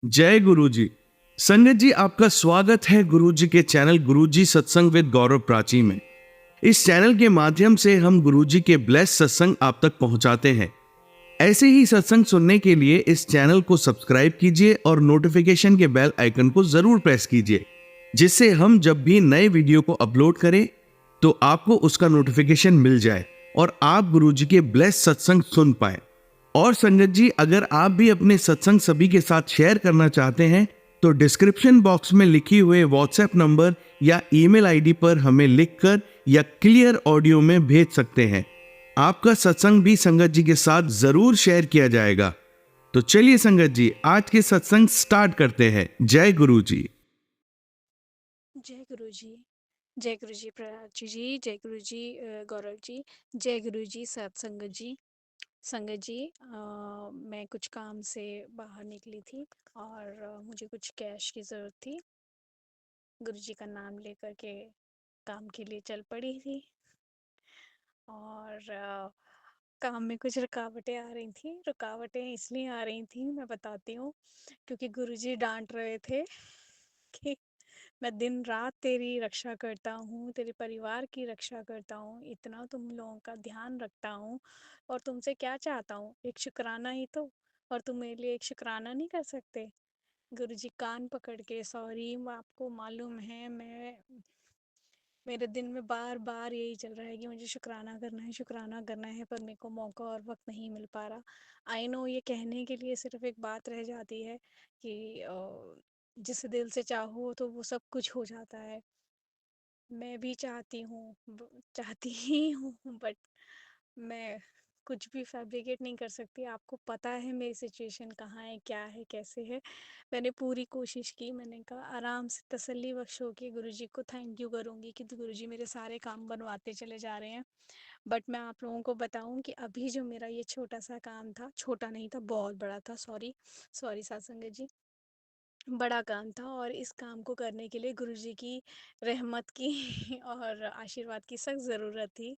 जय गुरु जी। संगत जी, आपका स्वागत है गुरु जी के चैनल गुरु जी सत्संग विद गौरव प्राची में। इस चैनल के माध्यम से हम गुरु जी के ब्लेस सत्संग आप तक पहुंचाते हैं। ऐसे ही सत्संग सुनने के लिए इस चैनल को सब्सक्राइब कीजिए और नोटिफिकेशन के बेल आइकन को जरूर प्रेस कीजिए, जिससे हम जब भी नए वीडियो को अपलोड करें तो आपको उसका नोटिफिकेशन मिल जाए और आप गुरु जी के ब्लेस सत्संग सुन पाए। और संगत जी, अगर आप भी अपने सत्संग सभी के साथ शेयर करना चाहते हैं तो डिस्क्रिप्शन बॉक्स में लिखी हुए व्हाट्सएप नंबर या ईमेल आईडी पर हमें लिखकर या क्लियर ऑडियो में भेज सकते हैं। आपका सत्संग भी संगत जी के साथ जरूर शेयर किया जाएगा। तो चलिए संगत जी, आज के सत्संग स्टार्ट करते हैं। जय गुरु जी। जय गुरु जी। जय गुरु जी प्राची जी। जय गुरु जी गौरव जी। जय गुरु जी सत्संगत जी। संगत जी, मैं कुछ काम से बाहर निकली थी और मुझे कुछ कैश की ज़रूरत थी। गुरु जी का नाम लेकर के काम के लिए चल पड़ी थी और काम में कुछ रुकावटें आ रही थी। रुकावटें इसलिए आ रही थी, मैं बताती हूँ, क्योंकि गुरु जी डांट रहे थे कि मैं दिन रात तेरी रक्षा करता हूँ, तेरे परिवार की रक्षा करता हूँ, इतना तुम लोगों का ध्यान रखता हूँ और तुमसे क्या चाहता हूँ, एक शुक्राना ही तो। और तुम मेरे लिए एक शुक्राना नहीं कर सकते। गुरुजी कान पकड़ के, सॉरी, आपको मालूम है मैं, मेरे दिन में बार बार यही चल रहा है कि मुझे शुक्राना करना है, शुक्राना करना है, पर मेरे को मौका और वक्त नहीं मिल पा रहा। आई नो, ये कहने के लिए सिर्फ एक बात रह जाती है कि जिस दिल से चाहो तो वो सब कुछ हो जाता है। मैं भी चाहती हूँ, चाहती ही हूँ, बट मैं कुछ भी फैब्रिकेट नहीं कर सकती। आपको पता है मेरी सिचुएशन कहाँ है, क्या है, कैसे है। मैंने पूरी कोशिश की, मैंने कहा आराम से तसल्ली बख्श हो के गुरुजी को थैंक यू करूँगी कि गुरुजी मेरे सारे काम बनवाते चले जा रहे हैं। बट मैं आप लोगों को बताऊँ कि अभी जो मेरा ये छोटा सा काम था, छोटा नहीं था, बहुत बड़ा था, सॉरी सॉरी सत्संगत जी, बड़ा काम था और इस काम को करने के लिए गुरुजी की रहमत की और आशीर्वाद की सख्त ज़रूरत थी।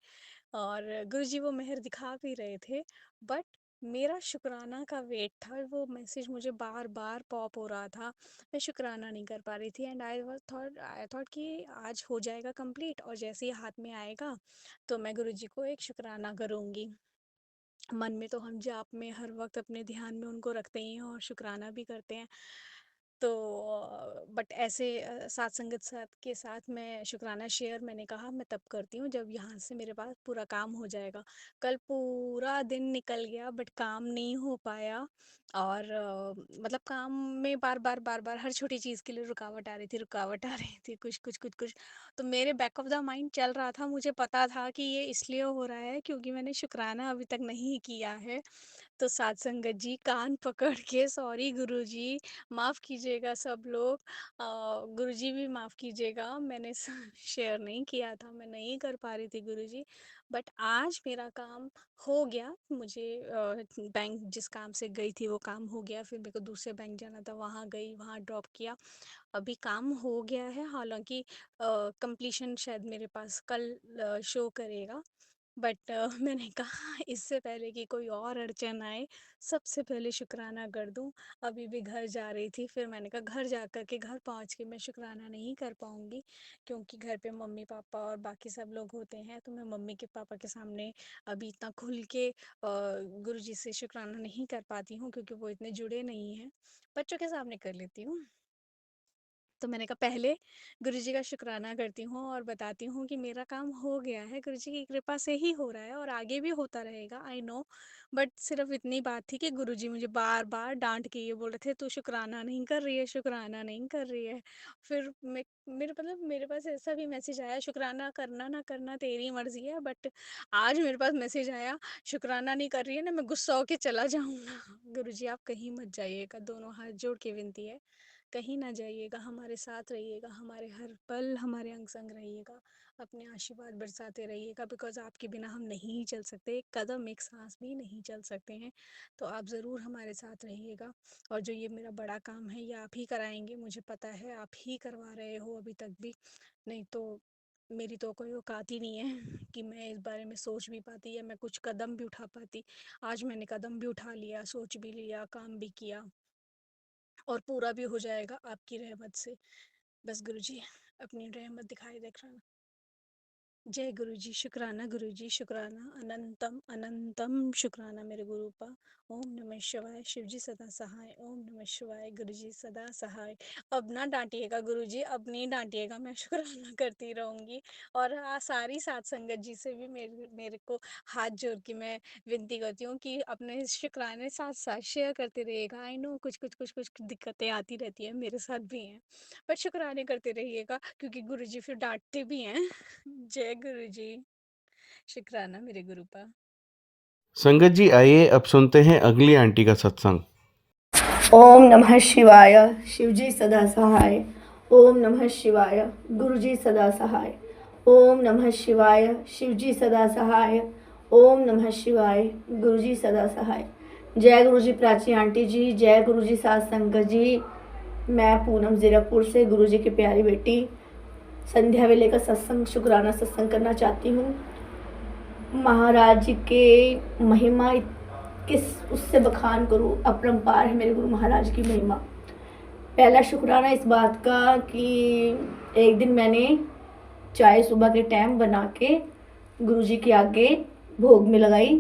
और गुरुजी वो मेहर दिखा भी रहे थे, बट मेरा शुक्राना का वेट था। वो मैसेज मुझे बार बार पॉप हो रहा था, मैं शुक्राना नहीं कर पा रही थी। एंड आई थॉट कि आज हो जाएगा कंप्लीट और जैसे ही हाथ में आएगा तो मैं गुरुजी को एक शुक्राना करूँगी। मन में तो हम जाप में हर वक्त अपने ध्यान में उनको रखते ही हैं और शुक्राना भी करते हैं। तो बट ऐसे साथ संगत साथ के साथ मैं शुक्राना शेयर, मैंने कहा मैं तब करती हूँ जब यहाँ से मेरे पास पूरा काम हो जाएगा। कल पूरा दिन निकल गया बट काम नहीं हो पाया। और मतलब काम में बार बार हर छोटी चीज़ के लिए रुकावट आ रही थी, रुकावट आ रही थी, कुछ कुछ कुछ कुछ। तो मेरे बैक ऑफ द माइंड चल रहा था, मुझे पता था कि ये इसलिए हो रहा है क्योंकि मैंने शुक्राना अभी तक नहीं किया है। तो साथ संगत जी कान पकड़ के, सॉरी गुरुजी, माफ़ कीजिएगा सब लोग, गुरुजी भी माफ़ कीजिएगा, मैंने शेयर नहीं किया था, मैं नहीं कर पा रही थी गुरुजी। बट आज मेरा काम हो गया। मुझे बैंक जिस काम से गई थी वो काम हो गया, फिर मेरे को दूसरे बैंक जाना था, वहाँ गई, वहाँ ड्रॉप किया, अभी काम हो गया है। हालांकि कंप्लीशन शायद मेरे पास कल शो करेगा, बट मैंने कहा इससे पहले कि कोई और अड़चन आए, सबसे पहले शुक्राना कर दूं। अभी भी घर जा रही थी, फिर मैंने कहा घर जा कर के, घर पहुंच के मैं शुक्राना नहीं कर पाऊंगी क्योंकि घर पे मम्मी पापा और बाकी सब लोग होते हैं, तो मैं मम्मी के पापा के सामने अभी इतना खुल के गुरुजी से शुक्राना नहीं कर पाती हूँ क्योंकि वो इतने जुड़े नहीं हैं। बच्चों के सामने कर लेती हूँ। तो मैंने कहा पहले गुरुजी का शुक्राना करती हूँ और बताती हूँ कि मेरा काम हो गया है, गुरुजी की कृपा से ही हो रहा है और आगे भी होता रहेगा, आई नो। बट सिर्फ इतनी बात थी कि गुरुजी मुझे बार बार डांट के ये बोल रहे थे, तू शुक्राना नहीं कर रही है, शुक्राना नहीं कर रही है। फिर मेरे पास ऐसा भी मैसेज आया, शुक्राना करना ना करना तेरी मर्जी है, बट आज मेरे पास मैसेज आया, शुक्राना नहीं कर रही है ना, मैं गुस्सा होके चला जाऊंगा। गुरुजी आप कहीं मत जाइएगा, दोनों हाथ जोड़ के विनती है, कहीं ना जाइएगा, हमारे साथ रहिएगा, हमारे हर पल हमारे अंग संग रहिएगा, अपने आशीर्वाद बरसाते रहिएगा, बिकॉज आपके बिना हम नहीं चल सकते, एक कदम एक सांस भी नहीं चल सकते हैं। तो आप ज़रूर हमारे साथ रहिएगा। और जो ये मेरा बड़ा काम है ये आप ही कराएंगे, मुझे पता है आप ही करवा रहे हो अभी तक भी, नहीं तो मेरी तो कोई औकात ही नहीं है कि मैं इस बारे में सोच भी पाती या मैं कुछ कदम भी उठा पाती। आज मैंने कदम भी उठा लिया, सोच भी लिया, काम भी किया और पूरा भी हो जाएगा आपकी रहमत से। बस गुरुजी अपनी रहमत दिखाई देना। जय गुरुजी, शुक्राना गुरुजी, शुक्राना, अनंतम अनंतम शुक्राना मेरे गुरुपा। ओम नमः शिवाय, शिवजी सदा सहाय। ओम नमः शिवाय, गुरुजी सदा सहाय। अब ना डांटिएगा गुरुजी, अब नहीं डांटिएगा, मैं शुक्राना करती रहूंगी। और सारी सात संगत जी से भी मेरे मेरे को हाथ जोड़ के मैं विनती करती हूँ कि अपने शुक्राने साथ साथ शेयर करते रहिएगा। आई नो कुछ कुछ कुछ कुछ दिक्कतें आती रहती हैं, मेरे साथ भी हैं, पर शुक्राने करते रहिएगा क्योंकि गुरुजी फिर डांटते भी हैं। जय गुरुजी, शुक्राना मेरे गुरुपा। संगत जी, आइए अब सुनते हैं अगली आंटी का सत्संग। ओम नमः शिवाय, शिवजी सदा सहाय। ओम नमः शिवाय, गुरुजी सदा सहाय। ओम नमः शिवाय, शिवजी सदा सहाय। ओम नमः शिवाय, गुरुजी सदा सहाय। जय गुरुजी प्राची आंटी जी, जय गुरुजी सात संगत जी। मैं पूनम जीरापुर से गुरुजी की प्यारी बेटी संध्या वेले का सत्संग, शुक्राना सत्संग करना चाहती हूँ। महाराज जी के महिमा किस उससे बखान करूँ, अपरंपार है मेरे गुरु महाराज की महिमा। पहला शुक्राना इस बात का कि एक दिन मैंने चाय सुबह के टाइम बना के गुरुजी के आगे भोग में लगाई,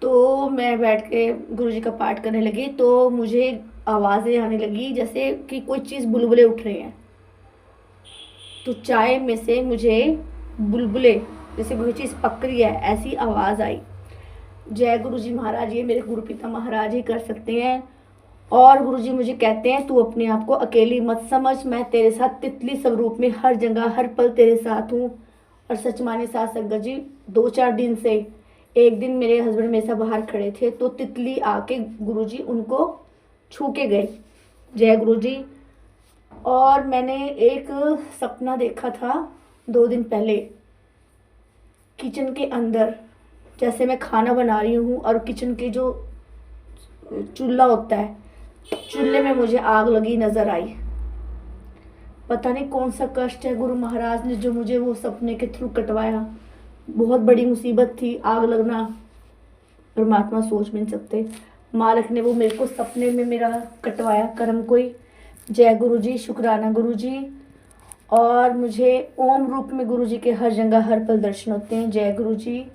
तो मैं बैठ के गुरुजी का पाठ करने लगी, तो मुझे आवाज़ें आने लगी जैसे कि कोई चीज़ बुलबुले उठ रहे हैं। तो चाय में से मुझे बुलबुले जैसे कोई चीज़ पक रही है ऐसी आवाज़ आई। जय गुरुजी महाराज, ये मेरे गुरु पिता महाराज ही कर सकते हैं। और गुरुजी मुझे कहते हैं तू अपने आप को अकेली मत समझ, मैं तेरे साथ तितली स्वरूप में हर जगह हर पल तेरे साथ हूँ। और सच माने साथ संगत जी, 2-4 दिन से एक दिन मेरे हस्बैंड मेरे साथ बाहर खड़े थे, तो तितली आके गुरुजी उनको छू के गए। जय गुरुजी। और मैंने एक सपना देखा था 2 दिन पहले, किचन के अंदर जैसे मैं खाना बना रही हूँ और किचन के जो चूल्हा होता है, चूल्हे में मुझे आग लगी नजर आई। पता नहीं कौन सा कष्ट है गुरु महाराज ने जो मुझे वो सपने के थ्रू कटवाया। बहुत बड़ी मुसीबत थी आग लगना, परमात्मा सोच भी नहीं सकते। मालिक ने वो मेरे को सपने में मेरा कटवाया कर्म कोई। जय गुरु जी, शुक्राना गुरु जी। और मुझे ओम रूप में गुरु जी के हर जगह हर पल दर्शन होते हैं। जय गुरु जी।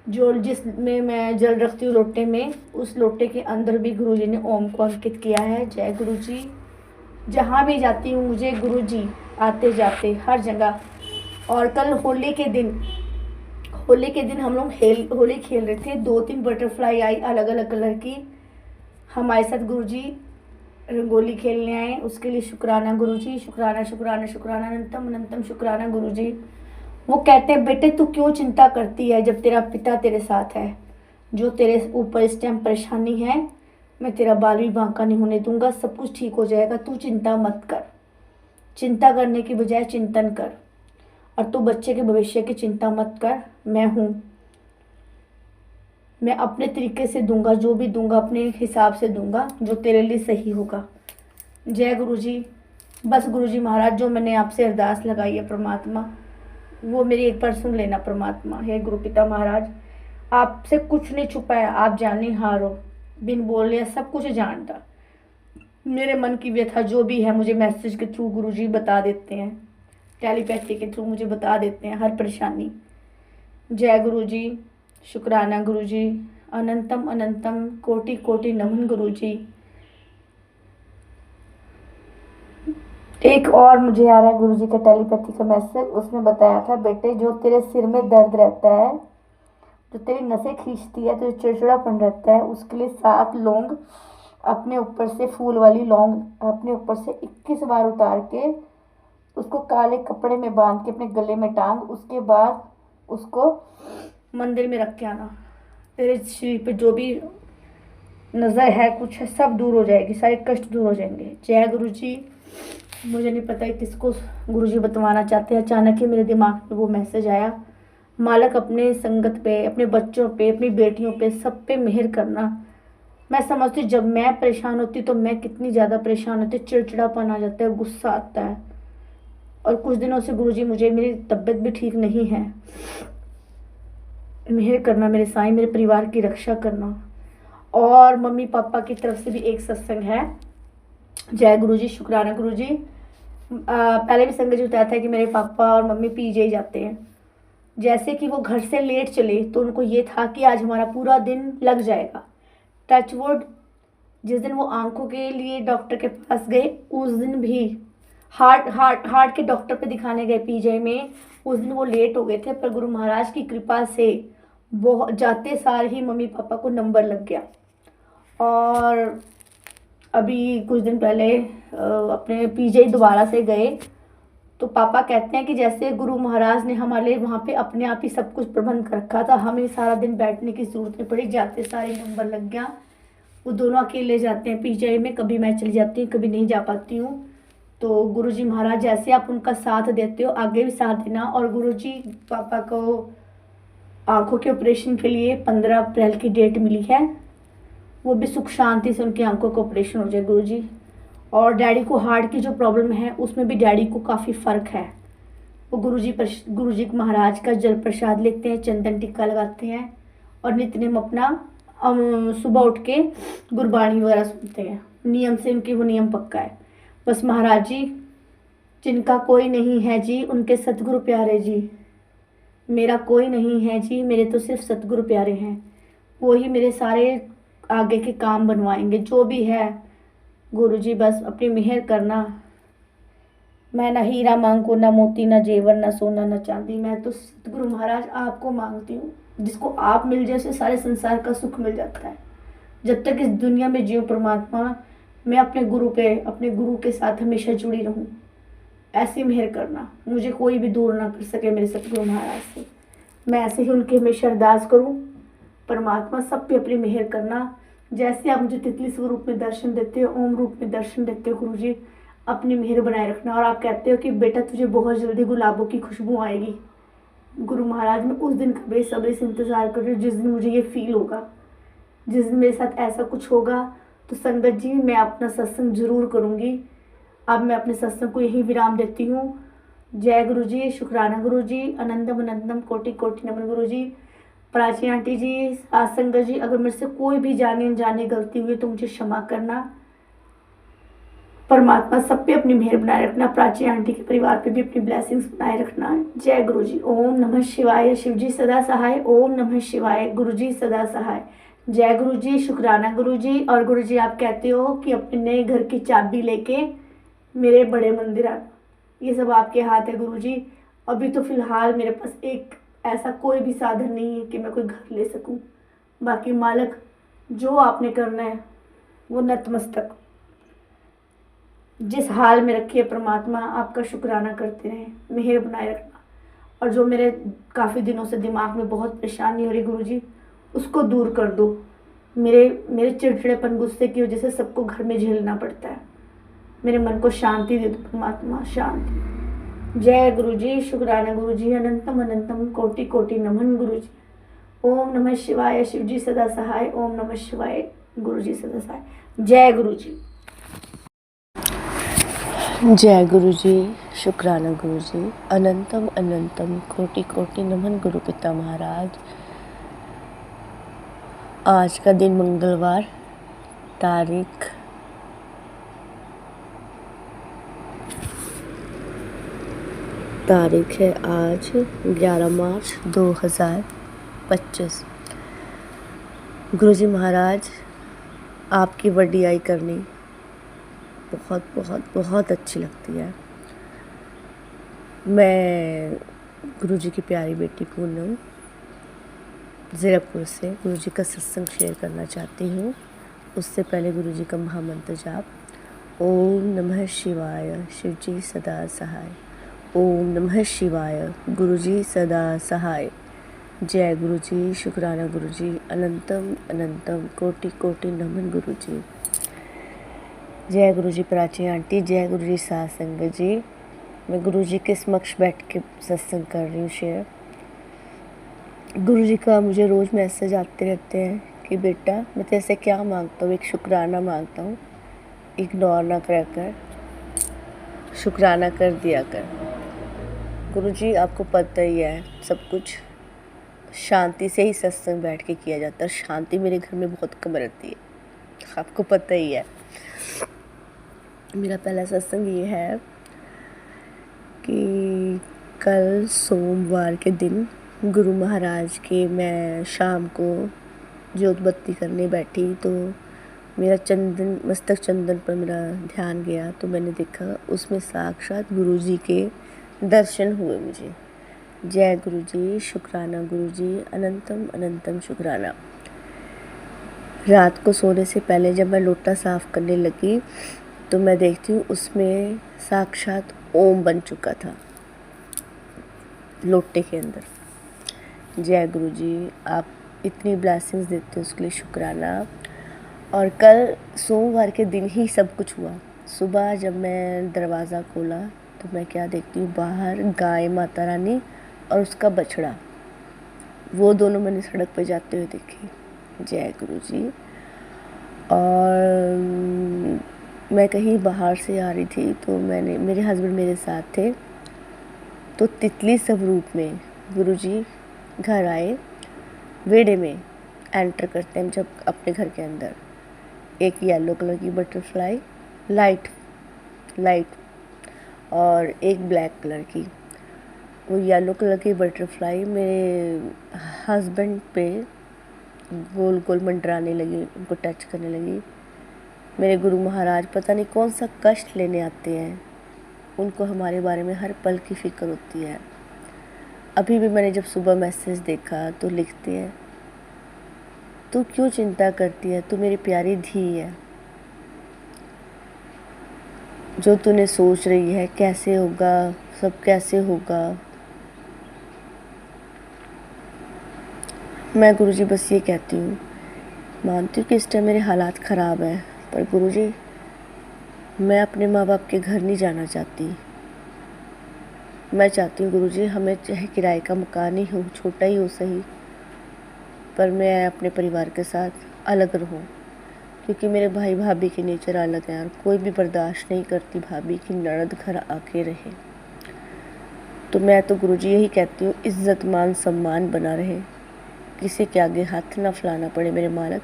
जो जिसमें मैं जल रखती हूँ लोटे में, उस लोटे के अंदर भी गुरु जी ने ओम को अंकित किया है। जय गुरु जी। जहाँ भी जाती हूँ मुझे गुरु जी आते जाते हर जगह। और कल होली के दिन हम लोग होली खेल रहे थे, 2-3 बटरफ्लाई आई अलग अलग कलर की हमारे साथ। गुरु जी रंगोली खेलने आए, उसके लिए शुक्राना गुरु जी, शुक्राना शुक्राना शुक्राना, अनंतम अनंतम शुक्राना गुरु जी। वो कहते हैं बेटे तू क्यों चिंता करती है जब तेरा पिता तेरे साथ है। जो तेरे ऊपर इस टाइम परेशानी है, मैं तेरा बाल भी बांका नहीं होने दूंगा, सब कुछ ठीक हो जाएगा, तू चिंता मत कर। चिंता करने की बजाय चिंतन कर, और तू बच्चे के भविष्य की चिंता मत कर। मैं हूँ, मैं अपने तरीके से दूंगा, जो भी दूंगा अपने हिसाब से दूंगा, जो तेरे लिए सही होगा। जय गुरु जी। बस गुरु जी महाराज, जो मैंने आपसे अरदास लगाई है परमात्मा, वो मेरी एक बार सुन लेना परमात्मा। हे गुरु पिता महाराज, आपसे कुछ नहीं छुपाया, आप जाननीहार हो, बिन बोले सब कुछ जानता। मेरे मन की व्यथा जो भी है मुझे मैसेज के थ्रू गुरुजी बता देते हैं, टेलीपैथी के थ्रू मुझे बता देते हैं हर परेशानी। जय गुरुजी, शुक्राना गुरुजी, अनंतम अनंतम कोटि कोटि नमन गुरुजी। एक और मुझे आ रहा है गुरुजी का टेलीपैथी का मैसेज। उसने बताया था बेटे जो तेरे सिर में दर्द रहता है, जो तेरी नसें खींचती है, तो चिड़चिड़ापन रहता है, उसके लिए 7 लौंग अपने ऊपर से, फूल वाली लौंग अपने ऊपर से 21 बार उतार के उसको काले कपड़े में बांध के अपने गले में टांग, उसके बाद उसको मंदिर में रख के आना। तेरे शरीर पे जो भी नज़र है कुछ है सब दूर हो जाएगी, सारे कष्ट दूर हो जाएंगे। जय गुरु जी। मुझे नहीं पता किसको गुरु जी बतवाना चाहते हैं, अचानक ही मेरे दिमाग में वो मैसेज आया। मालिक अपने संगत पे, अपने बच्चों पे, अपनी बेटियों पे, सब पे मेहर करना। मैं समझती जब मैं परेशान होती तो मैं कितनी ज़्यादा परेशान होती, चिड़चिड़ापन आ जाता है, गुस्सा आता है। और कुछ दिनों से गुरुजी मुझे, मेरी तबीयत भी ठीक नहीं है, मेहर करना मेरे साईं, मेरे परिवार की रक्षा करना। और मम्मी पापा की तरफ से भी एक सत्संग है, जय गुरु जी, शुक्राना गुरु जी। पहले भी संगत जी बताया था कि मेरे पापा और मम्मी पीजीआई जाते हैं। जैसे कि वो घर से लेट चले तो उनको ये था कि आज हमारा पूरा दिन लग जाएगा। टचवुड, जिस दिन वो आंखों के लिए डॉक्टर के पास गए, उस दिन भी हार्ट के डॉक्टर पे दिखाने गए पीजीआई में, उस दिन वो लेट हो गए थे। पर गुरु महाराज की कृपा से बहुत जाते सार ही मम्मी पापा को नंबर लग गया। और अभी कुछ दिन पहले अपने पीजीआई दोबारा से गए तो पापा कहते हैं कि जैसे गुरु महाराज ने हमारे लिए वहाँ पे अपने आप ही सब कुछ प्रबंध कर रखा था, हमें सारा दिन बैठने की जरूरत नहीं पड़ी, जाते सारे नंबर लग गया। वो दोनों अकेले जाते हैं पीजीआई में, कभी मैं चली जाती हूँ, कभी नहीं जा पाती हूँ। तो गुरु जी महाराज जैसे आप उनका साथ देते हो, आगे भी साथ देना। और गुरु जी पापा को आंखों के ऑपरेशन के लिए 15 अप्रैल की डेट मिली है, वो भी सुख शांति से उनकी आंखों का ऑपरेशन हो जाए गुरु जी। और डैडी को हार्ट की जो प्रॉब्लम है उसमें भी डैडी को काफ़ी फ़र्क है। वो गुरु जी महाराज का जल प्रसाद लेते हैं, चंदन टिक्का लगाते हैं और नित्यनेम अपना सुबह उठ के गुरबाणी वगैरह सुनते हैं। नियम से उनकी वो नियम पक्का है। बस महाराज जी, जिनका कोई नहीं है जी उनके सतगुरु प्यारे जी, मेरा कोई नहीं है जी, मेरे तो सिर्फ सतगुरु प्यारे हैं। वो ही मेरे सारे आगे के काम बनवाएंगे, जो भी है गुरु जी बस अपनी मेहर करना। मैं ना हीरा मांगू, ना मोती, ना जेवर, ना सोना, ना चांदी, मैं तो सतगुरु महाराज आपको मांगती हूँ। जिसको आप मिल जाए उसे सारे संसार का सुख मिल जाता है। जब तक इस दुनिया में जियो परमात्मा, मैं अपने गुरु के साथ हमेशा जुड़ी रहूं। ऐसी मेहर करना, मुझे कोई भी दूर ना कर सके मेरे सतगुरु महाराज से। मैं ऐसे ही उनकी हमेशा अरदास करूं। परमात्मा सब पे अपनी मेहर करना। जैसे आप मुझे तितली स्वरूप में दर्शन देते हो, ओम रूप में दर्शन देते हो गुरु जी, अपनी मेहर बनाए रखना। और आप कहते हो कि बेटा तुझे बहुत जल्दी गुलाबों की खुशबू आएगी। गुरु महाराज, मैं उस दिन का बेसब्री से इंतज़ार कर रही हूँ जिस दिन मुझे ये फील होगा, जिस दिन मेरे साथ ऐसा कुछ होगा। तो संगत जी, मैं अपना सत्संग जरूर करूँगी। अब मैं अपने सत्संग को यही विराम देती हूँ। जय गुरु जी, शुक्राना गुरु जी, अनंतम अनंतम कोटि कोटि नमन गुरु जी। प्राची आंटी जी, संगत जी, अगर मेरे से कोई भी जाने अनजाने गलती हुई तो मुझे क्षमा करना। परमात्मा सब पे अपनी मेहर बनाए रखना। प्राची आंटी के परिवार पे भी अपनी ब्लेसिंग्स बनाए रखना। जय गुरु जी। ओम नमः शिवाय, शिव जी सदा सहाय। ओम नमः शिवाय, गुरु जी सदा सहाय। जय गुरु जी, शुक्राना गुरु जी। और गुरु जी आप कहते हो कि अपने नए घर की चाबी लेके मेरे बड़े मंदिर आना, ये सब आपके हाथ है गुरु जी। अभी तो फिलहाल मेरे पास एक ऐसा कोई भी साधन नहीं है कि मैं कोई घर ले सकूं। बाकी मालिक, जो आपने करना है वो नतमस्तक जिस हाल में रखिए परमात्मा, आपका शुक्राना करते रहें, मेहर बनाए रखना। और जो मेरे काफ़ी दिनों से दिमाग में बहुत परेशानी हो रही गुरु जी, उसको दूर कर दो। मेरे चिड़चिड़ेपन गुस्से की वजह से सबको घर में झेलना पड़ता है। मेरे मन को शांति दे दो परमात्मा, शांति। जय गुरु जी, शुक्राना गुरु जी, अनंतम अनंतम कोटि कोटि नमन गुरु जी। ओम नमः शिवाय, शिव जी सदा सहाय। ओम नमः शिवाय, गुरु जी सदा सहाय। जय गुरु जी। जय गुरु जी, शुक्राना गुरु जी, अनंतम अनंतम कोटि कोटि नमन गुरु पिता महाराज। आज का दिन मंगलवार, तारीख है आज 11 मार्च 2025। गुरु जी महाराज, आपकी वडियाई करनी बहुत बहुत बहुत अच्छी लगती है। मैं गुरु जी की प्यारी बेटी पूनम ज़ीरकपुर से गुरु जी का सत्संग शेयर करना चाहती हूँ। उससे पहले गुरु जी का महामंत्र जाप, ओम नमः शिवाय, शिव जी सदा सहाय। ओम नमः शिवाय, गुरु जी सदा सहाय। जय गुरु जी, शुक्राना गुरु जी, अनंतम अनंतम कोटि कोटि नमन गुरु जी। जय गुरु जी प्राची आंटी, जय गुरु जी साध संगत जी। मैं गुरु जी के समक्ष बैठ के सत्संग कर रही हूँ शेयर। गुरु जी का मुझे रोज़ मैसेज आते रहते हैं कि बेटा मैं तेरे से क्या मांगता हूँ, एक शुक्राना मांगता हूँ, इग्नोर ना कर, शुक्राना कर दिया कर। गुरु जी आपको पता ही है, सब कुछ शांति से ही सत्संग बैठ के किया जाता है। शांति मेरे घर में बहुत कम रहती है, आपको पता ही है। मेरा पहला सत्संग ये है कि कल सोमवार के दिन गुरु महाराज के मैं शाम को ज्योत बत्ती करने बैठी तो मेरा चंदन मस्तक चंदन पर मेरा ध्यान गया तो मैंने देखा उसमें साक्षात गुरु जी के दर्शन हुए मुझे। जय गुरु जी, शुक्राना गुरु जी, अनंतम अनंतम शुक्राना। रात को सोने से पहले जब मैं लोटा साफ़ करने लगी तो मैं देखती हूँ उसमें साक्षात ओम बन चुका था लोटे के अंदर। जय गुरु जी, आप इतनी ब्लेसिंग्स देते हो उसके लिए शुक्राना। और कल सोमवार के दिन ही सब कुछ हुआ। सुबह जब मैं दरवाज़ा खोला तो मैं क्या देखती हूँ, बाहर गाय माता रानी और उसका बछड़ा, वो दोनों मैंने सड़क पे जाते हुए देखी। जय गुरु जी। और मैं कहीं बाहर से आ रही थी तो मेरे हस्बैंड मेरे साथ थे तो तितली स्वरूप में गुरु जी घर आए। वेड़े में एंटर करते हैं जब अपने घर के अंदर, एक येलो कलर की बटरफ्लाई लाइट और एक ब्लैक कलर की। वो येलो कलर की बटरफ्लाई मेरे हस्बैंड पे गोल गोल मंडराने लगी, उनको टच करने लगी। मेरे गुरु महाराज पता नहीं कौन सा कष्ट लेने आते हैं, उनको हमारे बारे में हर पल की फ़िक्र होती है। अभी भी मैंने जब सुबह मैसेज देखा तो लिखते हैं, तू क्यों चिंता करती है, तू मेरी प्यारी धी है, जो तूने सोच रही है कैसे होगा, सब कैसे होगा। मैं गुरुजी बस ये कहती हूँ, मानती हूँ कि इस टाइम मेरे हालात ख़राब हैं, पर गुरुजी मैं अपने माँ बाप के घर नहीं जाना चाहती। मैं चाहती हूँ गुरुजी हमें चाहे किराए का मकान ही हो, छोटा ही हो सही, पर मैं अपने परिवार के साथ अलग रहूँ, क्योंकि मेरे भाई भाभी की नेचर अलग है और कोई भी बर्दाश्त नहीं करती भाभी की ननद घर आके रहे। तो मैं तो गुरुजी यही कहती हूँ, इज़्ज़त मान सम्मान बना रहे, किसी के आगे हाथ ना फैलाना पड़े मेरे मालक।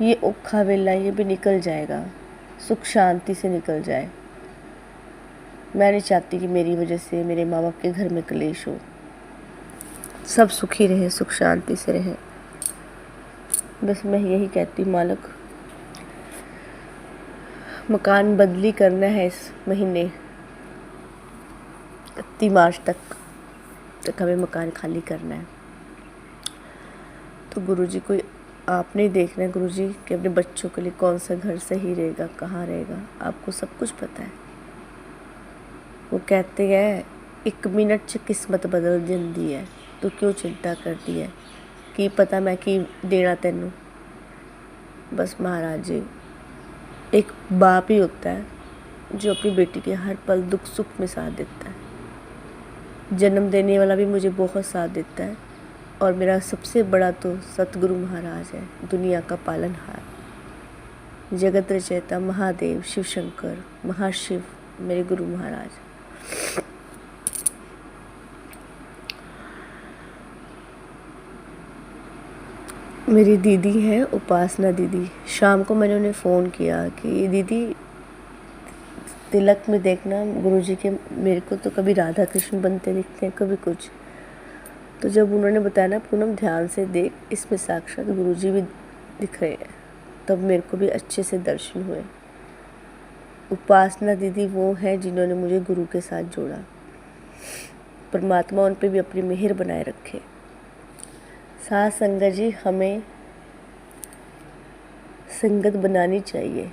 ये औखा वेला ये भी निकल जाएगा, सुख शांति से निकल जाए। मैं नहीं चाहती कि मेरी वजह से मेरे माँ बाप के घर में कलेश हो, सब सुखी रहे, सुख शांति से रहे। बस मैं यही कहती हूँ मालक, मकान बदली करना है इस महीने 31 मार्च तक हमें मकान खाली करना है। तो गुरुजी कोई आप नहीं देखना है गुरुजी कि अपने बच्चों के लिए कौन सा घर सही रहेगा, कहाँ रहेगा, आपको सब कुछ पता है। वो कहते हैं 1 मिनट च किस्मत बदल जाती है, तो क्यों चिंता करती है, कि पता मैं कि देना तेनू। बस महाराज जी, एक बाप ही होता है जो अपनी बेटी के हर पल दुख सुख में साथ देता है। जन्म देने वाला भी मुझे बहुत साथ देता है, और मेरा सबसे बड़ा तो सतगुरु महाराज है, दुनिया का पालनहार, जगत रचयिता महादेव, शिव शंकर, महाशिव, मेरे गुरु महाराज। मेरी दीदी है उपासना दीदी, शाम को मैंने उन्हें फ़ोन किया कि दीदी तिलक में देखना गुरुजी के, मेरे को तो कभी राधा कृष्ण बनते दिखते हैं, कभी कुछ। तो जब उन्होंने बताया ना पूनम ध्यान से देख, इसमें साक्षात गुरुजी भी दिख रहे हैं, तब मेरे को भी अच्छे से दर्शन हुए। उपासना दीदी वो हैं जिन्होंने मुझे गुरु के साथ जोड़ा। परमात्मा उन पे भी अपनी मेहर बनाए रखे। साथ संगत जी, हमें संगत बनानी चाहिए,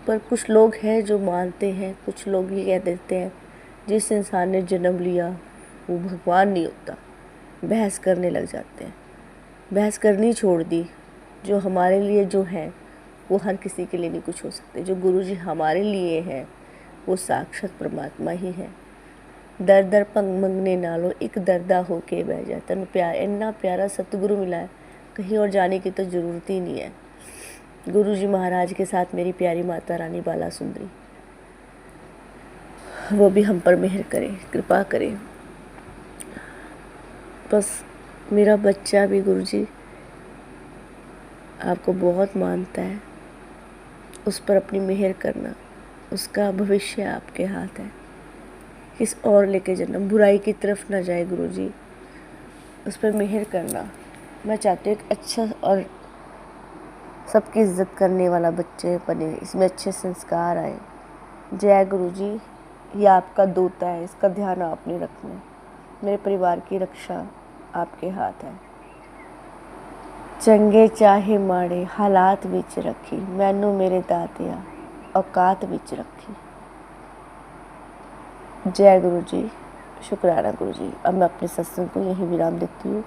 पर कुछ लोग हैं जो मानते हैं, कुछ लोग ये कह देते हैं जिस इंसान ने जन्म लिया वो भगवान नहीं होता, बहस करने लग जाते हैं। बहस करनी छोड़ दी, जो हमारे लिए जो है वो हर किसी के लिए नहीं कुछ हो सकते। जो गुरुजी हमारे लिए हैं वो साक्षात परमात्मा ही है। दर दर पंग मंगने नालों एक दरदा हो के बह जाए। तन प्यार इतना प्यारा सतगुरु मिला है, कहीं और जाने की तो ज़रूरत ही नहीं है। गुरुजी महाराज के साथ मेरी प्यारी माता रानी बाला सुंदरी, वो भी हम पर मेहर करें, कृपा करें। बस मेरा बच्चा भी गुरुजी आपको बहुत मानता है, उस पर अपनी मेहर करना, उसका भविष्य आपके हाथ है। किस और लेके जन्म बुराई की तरफ ना जाए गुरुजी, उस पर मेहर करना। मैं चाहती हूँ एक अच्छा और सबकी इज्जत करने वाला बच्चे बने, इसमें अच्छे संस्कार आए। जय गुरुजी, ये आपका दूत है, इसका ध्यान आपने रखना है। मेरे परिवार की रक्षा आपके हाथ है। चंगे चाहे माड़े हालात विच रखी, मैनू मेरे दातिया औकात विच रखी। जय गुरु जी, शुक्राना गुरु जी। अब मैं अपने सत्संग को यहीं विराम देती हूँ।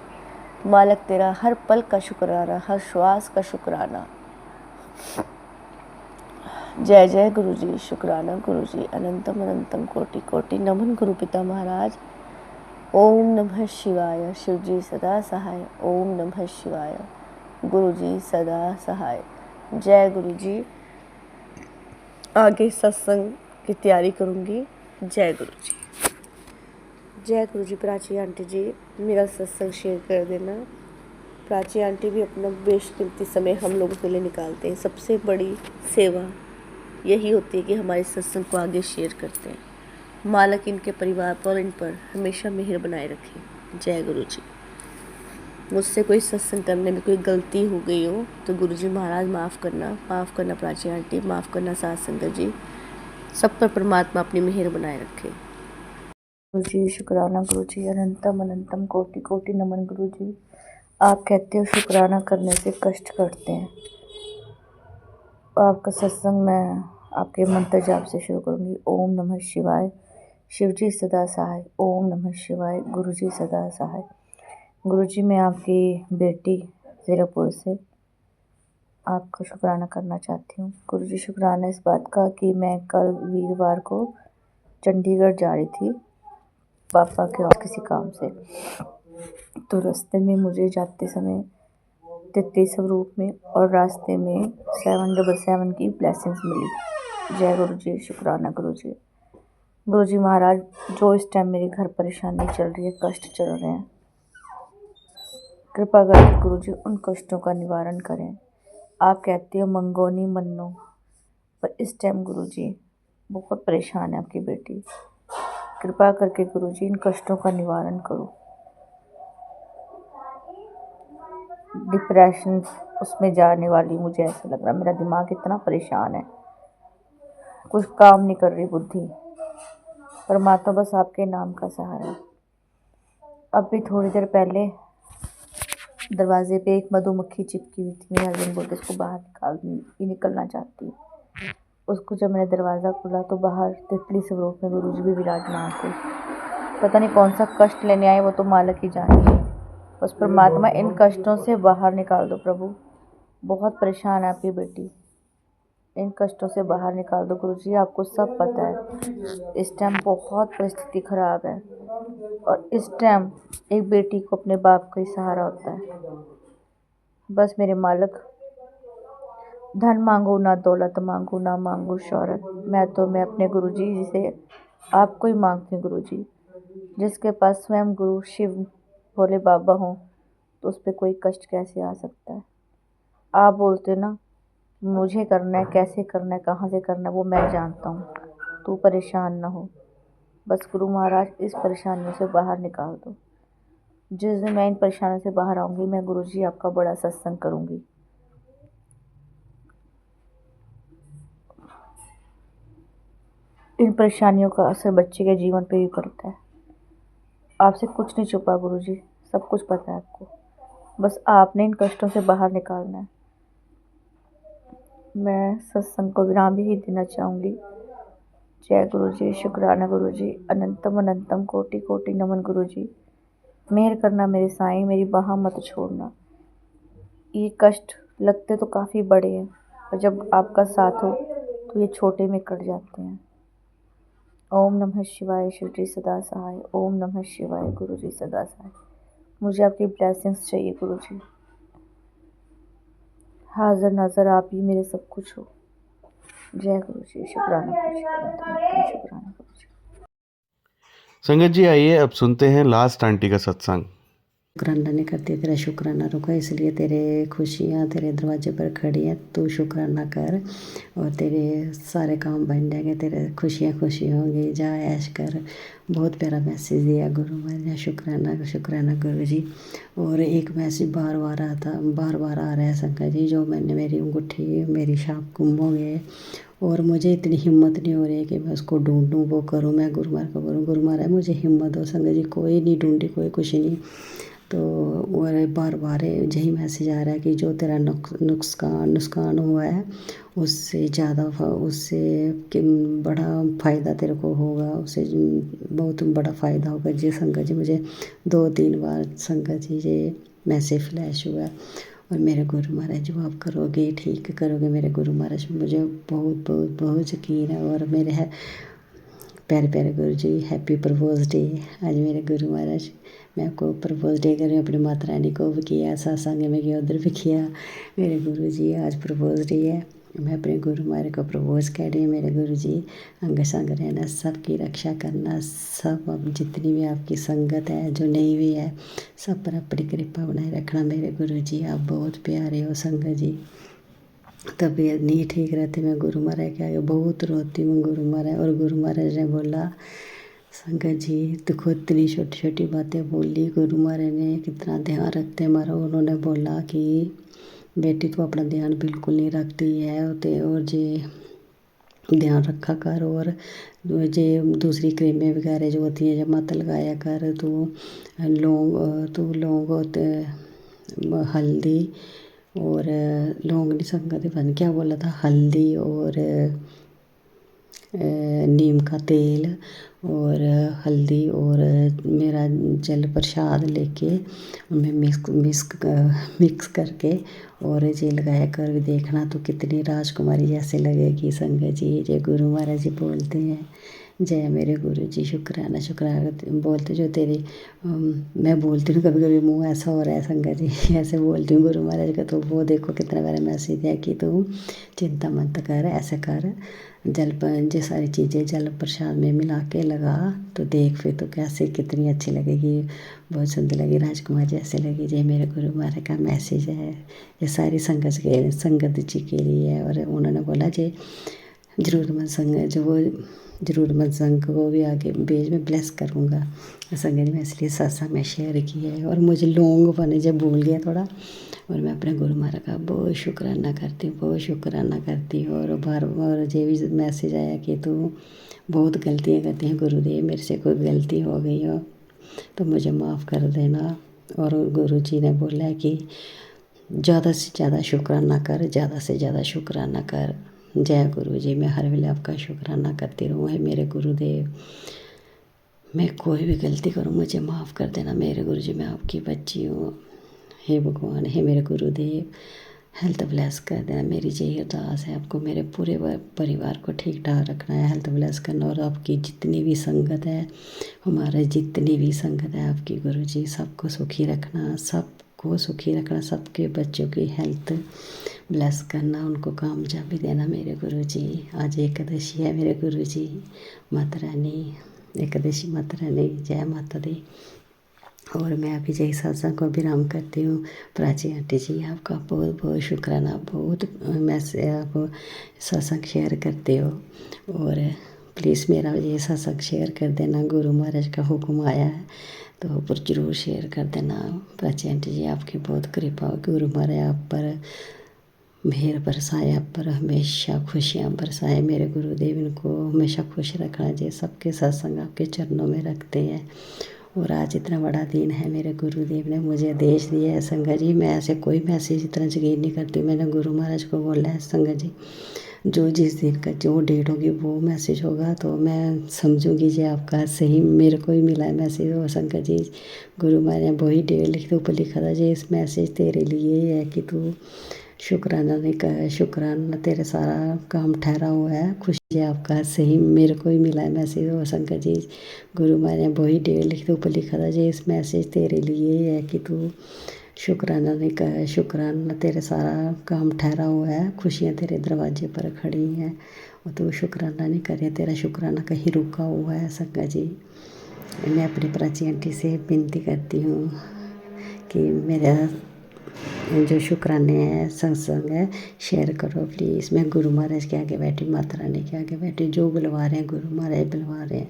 मालिक तेरा हर पल का शुक्राना, हर श्वास का शुक्राना। जय जय गुरु जी, शुक्राना गुरु जी। अनंतम अनंतम कोटि कोटि नमन गुरु पिता महाराज। ओम नमः शिवाय, शिव जी सदा सहाय। ओम नमः शिवाय, गुरु जी सदा सहाय। जय गुरु जी। आगे सत्संग की तैयारी करूँगी। जय गुरु जी। जय गुरु जी। प्राची आंटी जी, मेरा सत्संग शेयर कर देना। प्राची आंटी भी अपना बेशकीमती समय हम लोगों के लिए निकालते हैं। सबसे बड़ी सेवा यही होती है कि हमारे सत्संग को आगे शेयर करते हैं। मालिक इनके परिवार पर, इन पर हमेशा मेहर बनाए रखें। जय गुरु जी। मुझसे कोई सत्संग करने में कोई गलती हो गई हो तो गुरु जी महाराज माफ़ करना प्राची आंटी, माफ़ करना साथ संगत जी। सब पर परमात्मा अपनी मेहर बनाए रखे। गुरु जी, शुक्राना गुरु जी। अनंतम अनंतम कोटि कोटि नमन गुरु जी। आप कहते हो शुक्राना करने से कष्ट कटते हैं। आपका सत्संग मैं आपके मंत्र जाप से शुरू करूँगी। ओम नमः शिवाय, शिव जी सदा सहाय। ओम नमः शिवाय, गुरु जी सदा सहाय। गुरु जी, मैं आपकी बेटी ज़ीरापुर से आपका शुक्राना करना चाहती हूँ। गुरु जी, शुक्राना इस बात का कि मैं कल वीरवार को चंडीगढ़ जा रही थी पापा के और किसी काम से, तो रास्ते में मुझे जाते समय 33 स्वरूप में और रास्ते में 777 की ब्लेसिंग्स मिली। जय गुरु जी, शुक्राना गुरु जी। गुरु जी महाराज, जो इस टाइम मेरे घर परेशानी चल रही है, कष्ट चल रहे हैं, कृपा करके गुरु जी उन कष्टों का निवारण करें। आप कहते हो मंगो नहीं मन्नो, पर इस टाइम गुरु जी बहुत परेशान है आपकी बेटी। कृपा करके गुरु जी इन कष्टों का निवारण करो। डिप्रेशन उसमें जाने वाली मुझे ऐसा लग रहा, मेरा दिमाग इतना परेशान है, कुछ काम नहीं कर रही बुद्धि। परमात्मा बस आपके नाम का सहारा। अब भी थोड़ी देर पहले दरवाजे पे एक मधुमक्खी चिपकी हुई थी। मेरे हस्बैंड बोलते उसको बाहर निकलना चाहती है। उसको जब मैंने दरवाज़ा खोला तो बाहर तितली स्वरूप में गुरु जी भी विराजमान थे। पता नहीं कौन सा कष्ट लेने आए, वो तो मालिक ही जाने। उस परमात्मा इन कष्टों से बाहर निकाल दो प्रभु। बहुत परेशान है आपकी बेटी, इन कष्टों से बाहर निकाल दो गुरु जी। आपको सब पता है इस टाइम बहुत परिस्थिति ख़राब है, और इस टाइम एक बेटी को अपने बाप का ही सहारा होता है। बस मेरे मालिक, धन मांगो ना दौलत मांगो, ना मांगो शौहरत। मैं अपने गुरु जी से आपको ही मांगती हूँ गुरु जी। जिसके पास स्वयं गुरु शिव भोले बाबा हों तो उस पर कोई कष्ट कैसे आ सकता है। आप बोलते हो ना मुझे करना है, कैसे करना है, कहाँ से करना है, वो मैं जानता हूँ। तू परेशान ना हो, बस गुरु महाराज इस परेशानियों से बाहर निकाल दो। जिस दिन मैं इन परेशानियों से बाहर आऊँगी, मैं गुरु जी आपका बड़ा सत्संग करूँगी। इन परेशानियों का असर बच्चे के जीवन पे भी पड़ता है। आपसे कुछ नहीं छुपा गुरु जी, सब कुछ पता है आपको। बस आपने इन कष्टों से बाहर निकालना है। मैं सत्संग को विराम ही देना चाहूँगी। जय गुरु जी, शुक्राना गुरु जी। अनंतम अनंतम कोटि कोटि नमन गुरु जी। मेहर करना मेरे साईं, मेरी बाह मत छोड़ना। ये कष्ट लगते तो काफ़ी बड़े हैं, पर जब आपका साथ हो तो ये छोटे में कट जाते हैं। ओम नमः शिवाय, शिव जी सदा सहाय। ओम नमः शिवाय, गुरु जी सदा सहाय। मुझे आपकी ब्लेसिंग्स चाहिए गुरु जी। हाजिर नाजर आप ही मेरे सब कुछ हो। जय गुरु जी, शुक्राना गुरु जी, शुक्राना गुरु जी। संगत जी, आइए अब सुनते हैं लास्ट आंटी का सत्संग। शुक्राना नहीं करती, तेरा शुक्राना रुका, इसलिए तेरे खुशियाँ तेरे दरवाजे पर खड़ी हैं, तू शुक्राना कर और तेरे सारे काम बन जाएंगे, तेरे खुशियाँ खुशी होंगी, जा ऐश कर। बहुत प्यारा मैसेज दिया गुरु महाराज, शुक्राना शुक्राना गुरु जी। और एक मैसेज बार बार आ रहा है संकट जी, जो मैंने मेरी अंगूठी मेरी शाप गुम हो गए और मुझे इतनी हिम्मत नहीं हो रही है कि मैं उसको ढूंढूं, वो करूं, मैं गुरु महाराज को करूं। गुरु महाराज मुझे हिम्मत दो संगत जी, कोई नहीं ढूंढी, कोई कुछ नहीं। तो और बार बार यही मैसेज आ रहा है कि जो तेरा नुकसान हुआ है उससे ज़्यादा उससे बड़ा फ़ायदा तेरे को होगा, उससे बहुत बड़ा फ़ायदा होगा जी संगत जी। मुझे 2-3 बार संगत जी ये मैसेज फ्लैश हुआ और मेरे गुरु महाराज जो आप करोगे ठीक करोगे मेरे गुरु महाराज, मुझे बहुत बहुत बहुत यकीन है। और मेरे है प्यारे प्यारे गुरु जी, हैप्पी प्रपोज डे आज मेरे गुरु महाराज। मैं आपको प्रपोज डे कर रही हूँ, अपनी माता रानी को भी किया, सत्संग में गया उधर भी किया। मेरे गुरु जी आज प्रपोज डे है, मैं अपने गुरु महाराज को प्रपोज कर रही हूँ। मेरे गुरु जी अंग संग रहना, सबकी रक्षा करना, सब अब जितनी भी आपकी संगत है जो नहीं भी है सब पर अपनी कृपा बनाए रखना। मेरे गुरु जी आप बहुत प्यारे हो संगत जी। तबीयत नहीं ठीक रहती, मैं गुरु महाराज के आगे बहुत रोती हूँ गुरु महाराज। और गुरु महाराज ने बोला संगत जी देखो इतनी छोटी छोटी बातें बोली, गुरु महाराज ने कितना ध्यान रखते हैं हमारा। उन्होंने बोला कि बेटी तो अपना ध्यान बिल्कुल नहीं रखती है और जे ध्यान रखा कर, और जे दूसरी क्रीमें वगैरह जो होती हैं जब मत लगाया कर, तो लौंग हल्दी और लौंग नहीं संगत बन क्या बोला था, हल्दी और नीम का तेल और हल्दी और मेरा जल प्रसाद लेके उनमें मिक्स करके और ये लगाया कर भी देखना तो कितनी राजकुमारी जैसे लगेगी संगत जी। ये गुरु महाराज जी बोलते हैं। जय मेरे गुरु जी, शुक्राना शुक्राना बोलते जो तेरी मैं बोलती हूँ कभी कभी मुँह ऐसा हो रहा है संगत जी, ऐसे बोलती हूँ गुरु महाराज का। तो वो देखो कितना मेरा मैसेज है कि तू चिंता मत कर, ऐसे कर, ये सारी चीज़ें जल प्रसाद में मिला के लगा तो देख फिर तो कैसे कितनी अच्छी लगेगी, बहुत सुंदर लगेगी, राजकुमार जैसे लगेगी। ये मेरे गुरु महाराज का मैसेज है, ये सारी संगत जी के लिए है। और उन्होंने बोला जे ज़रूरतमंद संघ को भी आगे भेज में ब्लेस करूँगा संगत में, इसलिए सत्संग में शेयर की है। और मुझे लौंग बने जब भूल गया थोड़ा, और मैं अपने गुरु महाराज का बहुत शुक्राना करती हूँ, बहुत शुक्राना करती हूँ। और बार बार ये भी मैसेज आया कि तू बहुत गलतियाँ करती हैं गुरुदेव, मेरे से कोई गलती हो गई हो तो मुझे माफ़ कर देना। और गुरु जी ने बोला कि ज़्यादा से ज़्यादा शुक्राना कर, ज़्यादा से ज़्यादा शुक्राना कर। जय गुरु जी, मैं हर वेले आपका शुक्राना करती रहूँ। है मेरे गुरुदेव, मैं कोई भी गलती करूँ मुझे माफ़ कर देना मेरे गुरु जी, मैं आपकी बच्ची हूँ। हे भगवान, हे मेरे गुरुदेव, हेल्थ ब्लेस कर देना। मेरी यही अरदास है आपको, मेरे पूरे परिवार को ठीक ठाक रखना है, हेल्थ ब्लेस करना। और आपकी जितनी भी संगत है, हमारे जितनी भी संगत है आपकी गुरु जी, सबको सुखी रखना, सबको सुखी रखना, सबके बच्चों की हेल्थ ब्लेस करना, उनको कामयाबी देना मेरे गुरु जी। आज एकादशी है मेरे गुरु जी, माता रानी एकादशी माता रानी, जय माता दी। और मैं अभी जय सत्संग को विराम करती हूँ। प्राची आंटी जी आपका बहुत बहुत शुक्राना, बहुत मैसेज आप सत्संग शेयर करते हो। और प्लीज़ मेरा ये सत्संग शेयर कर देना, गुरु महाराज का हुक्म आया है तो पर ज़रूर शेयर कर देना। प्राची आंटी जी आपकी बहुत कृपा हो, गुरु महाराज आप पर मेहर बरसाए, आप पर हमेशा खुशियाँ बरसाए। मेरे गुरुदेव इनको हमेशा खुश रखना जी, सबके सत्संग आपके चरणों में रखते हैं। और आज इतना बड़ा दिन है, मेरे गुरुदेव ने मुझे आदेश दिया है संगत जी, मैं ऐसे कोई मैसेज इतना यकीन नहीं करती। मैंने गुरु महाराज को बोला है संगत जी, जो जिस दिन का जो डेट होगी वो मैसेज होगा तो मैं समझूंगी जी आपका सही मेरे को ही मिला है मैसेज। और संगत जी गुरु महाराज ने वही डेट लिखी तो ऊपर लिखा था जी इस मैसेज तेरे लिए ही है कि तू शुक्राना नहीं कर, शुक्राना तेरे सारा काम ठहरा हुआ है, खुशी है आपका सही मेरे को ही मिला है मैसेज। और शंकर जी गुरु महाराज ने वही डेट लिखी ऊपर लिखा था जी इस मैसेज तेरे लिए ही है कि तू शुक्राना नहीं कर, शुक्राना तेरे सारा काम ठहरा हुआ है, खुशियाँ तेरे दरवाजे पर खड़ी हैं और तू शुक्राना नहीं करे, तेरा शुक्राना कहीं रुका हुआ है। शंकर जी मैं अपनी प्राची आंटी से विनती करती हूँ कि मेरा जो शुक्राने हैं सत्संग है शेयर करो प्लीज़। मैं गुरु महाराज के आगे बैठी, माता रानी के आगे बैठी, जो बुलवा रहे हैं गुरु महाराज बुलवा रहे हैं।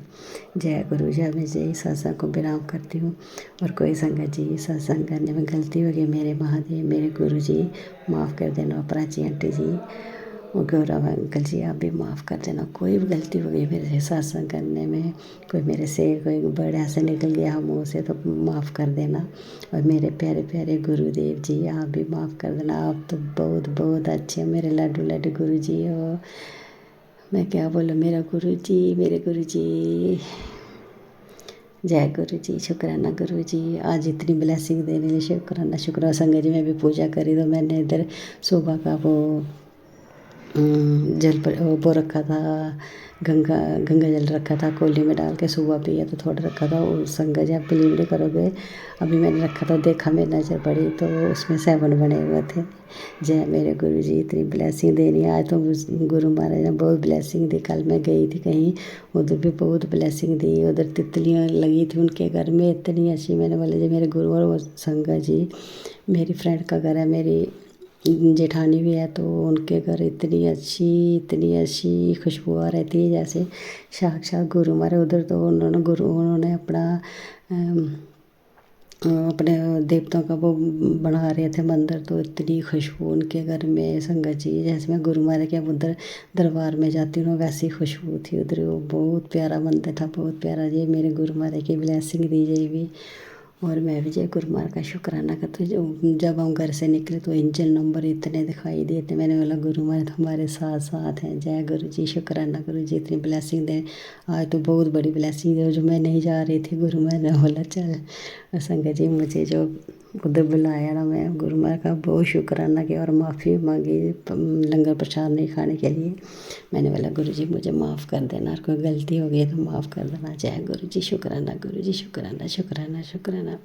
जय गुरु जी। मैं जय सत्संग को विराम करती हूँ। और कोई संगत जी सत्संग करने में गलती हो गई, मेरे महादेव मेरे गुरु जी माफ़ कर देना। प्राची आंटी जी और गौरव अंकल जी आप भी माफ़ कर देना। कोई भी गलती हो गई मेरे से सत्संग करने में, कोई मेरे से कोई वर्ड ऐसे निकल गया मुँह से तो माफ़ कर देना। और मेरे प्यारे प्यारे गुरुदेव जी आप भी माफ़ कर देना। आप तो बहुत बहुत अच्छे मेरे लाडू लाडू गुरु जी हो। मैं क्या बोलूँ, मेरा गुरु जी मेरे गुरु जी। जय गुरु जी। शुक्राना गुरु जी, आज इतनी ब्लेसिंग देने लिए शुक्राना शुक्राना। संगत जी मैं भी पूजा करी तो मैंने इधर सुबह का वो जल पर वो रखा था, गंगा जल रखा था कोली में डाल के, सुबह पिया तो थोड़ा रखा था। वो संगत जी आप बिलीव नहीं करोगे, अभी मैंने रखा था देखा मेरी नज़र पड़ी तो उसमें 7 बने हुए थे। जय मेरे गुरु जी। इतनी ब्लेसिंग देनी है आज तो गुरु महाराज ने बहुत ब्लेसिंग दी। कल मैं गई थी कहीं, उधर भी बहुत ब्लेसिंग दी। उधर तितलियाँ लगी थी उनके घर में इतनी अच्छी। मैंने बोला जी मेरे गुरु और वो संगत जी मेरी फ्रेंड का घर है, मेरी जेठानी भी है तो उनके घर इतनी अच्छी खुशबू आ रहती है जैसे साक्षात गुरु महाराज। उधर तो उन्होंने अपने देवताओं का वो बना रहे थे मंदिर, तो इतनी खुशबू उनके घर में संगत जी। जैसे मैं गुरु महाराज के उधर दरबार में जाती हूँ वैसी खुशबू थी उधर। वो बहुत प्यारा मंदिर था, बहुत प्यारा जी। मेरे गुरु महाराज की ब्लेसिंग दीजिए भी। और मैं भी जय गुरु महाराज का शुक्राना करती हूँ। जब हम घर से निकले तो एंजल नंबर इतने दिखाई दिए थे। मैंने बोला गुरु महाराज हमारे साथ साथ हैं। जय गुरु जी। शुक्राना गुरु जी इतनी ब्लेसिंग दे। आज तो बहुत बड़ी ब्लेसिंग दे। जो मैं नहीं जा रही थी गुरु महाराज ने बोला चल। और संगत जी मुझे जो उधर बुलाया ना, मैं गुरु महाराज का बहुत शुक्राना किया और माफ़ी मांगी लंगर प्रसाद नहीं खाने के लिए। मैंने बोला गुरु जी मुझे माफ़ कर देना, और कोई गलती हो गई तो माफ़ कर देना। जय गुरु जी। शुक्राना गुरु जी। शुक्राना शुक्राना शुक्राना।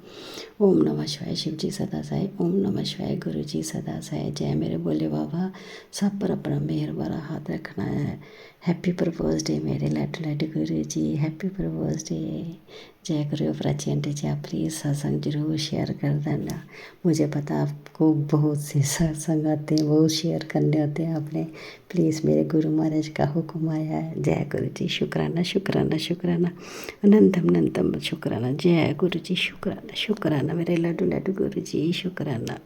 ओम नमः शिवाय। शिव जी सदा साई। ओम नमः शिवाय। गुरु जी सदा साई। जय मेरे बोले बाबा, सब पर अपना मेहर भरा हाथ रखना है। हैप्पी प्रपोज डे मेरे लाडू लाडू गुरु जी। Happy propose day. जय गुरु। प्राची आंटी जी आप प्लीज़ सत्संग जरूर शेयर कर देना। मुझे पता आपको बहुत से सत्संग आते हैं, बहुत शेयर करने होते हैं आपने। प्लीज़ मेरे गुरु महाराज का हुक्म आया है। जय गुरु जी। शुक्राना शुक्राना शुक्राना अनंतम अनंतम शुक्राना। जय गुरु जी। शुक्राना शुक्राना मेरे लाडू लाडू गुरु जी। शुक्राना।